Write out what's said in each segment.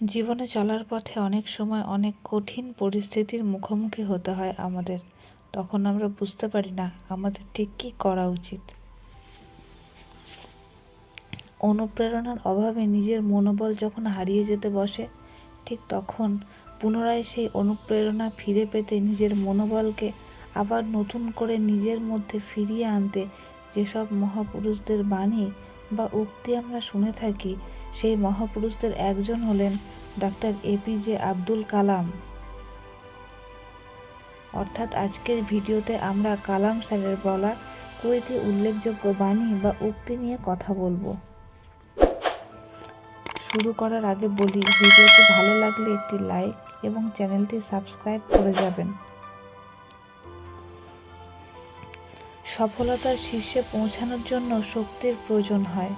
জীবনে চলার পথে অনেক সময় অনেক কঠিন পরিস্থিতির মুখোমুখি হতে হয় আমাদের। তখন আমরা বুঝতে পারি না আমাদের ঠিক কী করা উচিত। অনুপ্রেরণার অভাবে নিজের মনোবল যখন হারিয়ে যেতে বসে, ঠিক তখন পুনরায় সেই অনুপ্রেরণা ফিরে পেতে নিজের মনোবলকে আবার নতুন করে নিজের মধ্যে ফিরিয়ে আনতে যেসব মহাপুরুষদের বাণী বা উক্তি আমরা শুনে থাকি, সেই মহাপুরুষদের একজন হলেন ডক্টর এপিজে আব্দুল কালাম। অর্থাৎ আজকের ভিডিওতে আমরা কালাম স্যারের বলা 20টি উল্লেখযোগ্য বাণী বা উক্তি নিয়ে কথা বলবো। শুরু করার আগে বলি, ভিডিওটি ভালো লাগলে একটি লাইক এবং চ্যানেলটি সাবস্ক্রাইব করে যাবেন। সফলতার শীর্ষে পৌঁছানোর জন্য শক্তির প্রয়োজন হয়।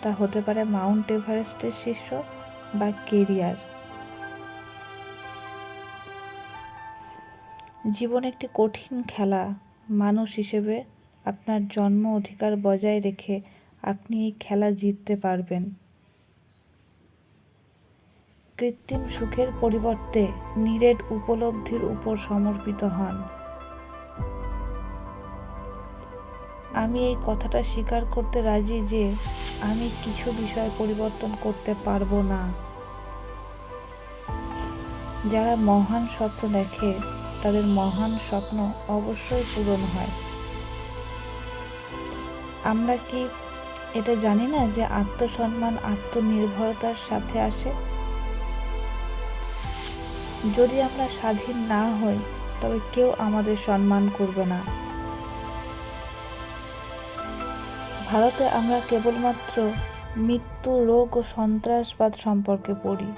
তা হতে পারে মাউন্ট এভারেস্টের শীর্ষ বা কেরিয়ার। জীবন একটি কঠিন খেলা। মানুষ হিসেবে আপনার জন্ম অধিকার বজায় রেখে আপনি এই খেলা জিততে পারবেন। কৃত্রিম সুখের পরিবর্তে নিরেট উপলব্ধির উপর সমর্পিত হন। আমি এই কথাটা স্বীকার করতে রাজি যে আমি কিছু বিষয় পরিবর্তন করতে পারবো না। যারা মহান স্বপ্ন দেখে তাদের মহান স্বপ্ন অবশ্যই পূরণ হয়। আমরা কি এটা জানি না যে আত্মসম্মান আত্মনির্ভরতার সাথে আসে? যদি আমরা স্বাধীন না হই তবে কেউ আমাদের সম্মান করবে না। ভারতে আমরা কেবলমাত্র মৃত্যু, রোগ ও সন্ত্রাসবাদ সম্পর্কে পড়ি।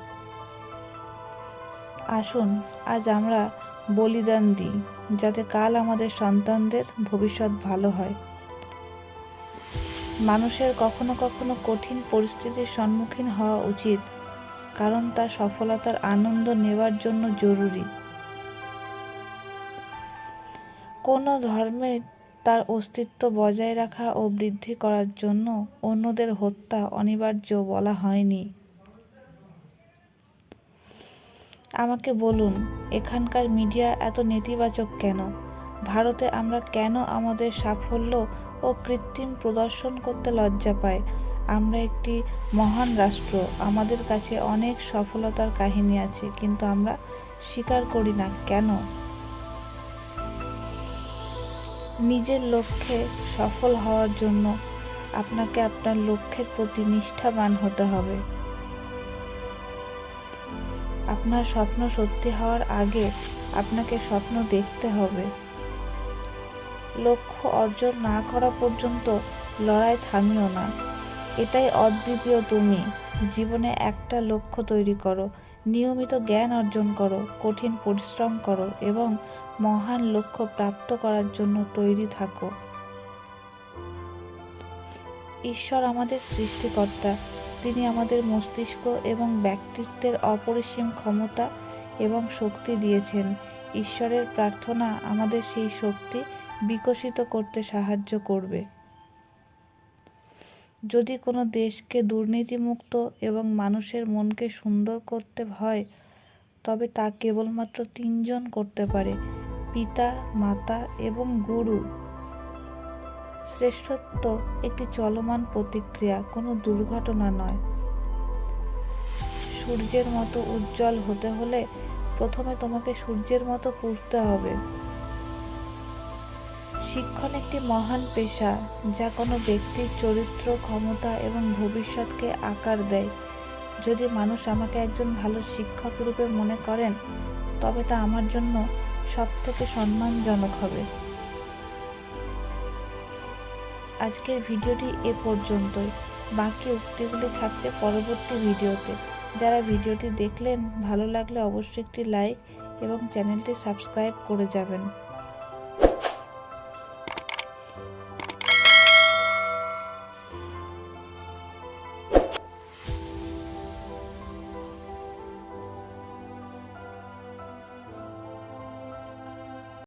আসুন আজ আমরা বলিদান দিই, যাতে কাল আমাদের সন্তানদের ভবিষ্যৎ ভালো হয়। মানুষের কখনো কখনো কঠিন পরিস্থিতির সম্মুখীন হওয়া উচিত, কারণ তা সফলতার আনন্দ নেওয়ার জন্য জরুরি। কোনো ধর্মে তার অস্তিত্ব বজায় রাখা ও বৃদ্ধি করার জন্য অন্যদের হত্যা অনিবার্য বলা হয়নি। আমাকে বলুন, এখানকার মিডিয়া এত নেতিবাচক কেন? ভারতে আমরা কেন আমাদের সাফল্য ও কৃত্রিম প্রদর্শন করতে লজ্জা পাই? আমরা একটি মহান রাষ্ট্র, আমাদের কাছে অনেক সফলতার কাহিনী আছে, কিন্তু আমরা স্বীকার করি না কেন? নিজের লক্ষ্যে সফল হওয়ার জন্য আপনাকে আপনার লক্ষ্যের প্রতি নিষ্ঠাবান হতে হবে। আপনার স্বপ্ন সত্যি হওয়ার আগে আপনাকে স্বপ্ন দেখতে হবে। লক্ষ্য অর্জন না করা পর্যন্ত লড়াই থামিও না। এটাই অদ্বিতীয় তুমি। জীবনে একটা লক্ষ্য তৈরি করো, নিয়মিত জ্ঞান অর্জন করো, কঠিন পরিশ্রম করো এবং মহান লক্ষ্য প্রাপ্ত করার জন্য তৈরি থাকো। ঈশ্বর আমাদের সৃষ্টিকর্তা। তিনি আমাদের মস্তিষ্ক এবং ব্যক্তিত্বের অপরিসীম ক্ষমতা এবং শক্তি দিয়েছেন। ঈশ্বরের প্রার্থনা আমাদের সেই শক্তি বিকশিত করতে সাহায্য করবে। যদি কোনো দেশকে দুর্নীতিমুক্ত এবং মানুষের মনকে সুন্দর করতে হয়, তবে তা কেবলমাত্র 3 জন করতে পারে: পিতা, মাতা এবং গুরু। শ্রেষ্ঠত্ব একটি চলমান প্রতিক্রিয়া, কোনো দুর্ঘটনা নয়। সূর্যের মতো উজ্জ্বল হতে হলে প্রথমে তোমাকে সূর্যের মতো পুড়তে হবে। শিক্ষণ একটি মহান পেশা, যা কোনো ব্যক্তির চরিত্র, ক্ষমতা এবং ভবিষ্যৎকে আকার দেয়। যদি মানুষ আমাকে একজন ভালো শিক্ষক রূপে মনে করেন, তবে তা আমার জন্য সবথেকে সম্মানজনক হবে। আজকের ভিডিওটি এ পর্যন্তই। বাকি উক্তিগুলি থাকছে পরবর্তী ভিডিওতে। যারা ভিডিওটি দেখলেন, ভালো লাগলে অবশ্যই একটি লাইক এবং চ্যানেলটি সাবস্ক্রাইব করে যাবেন।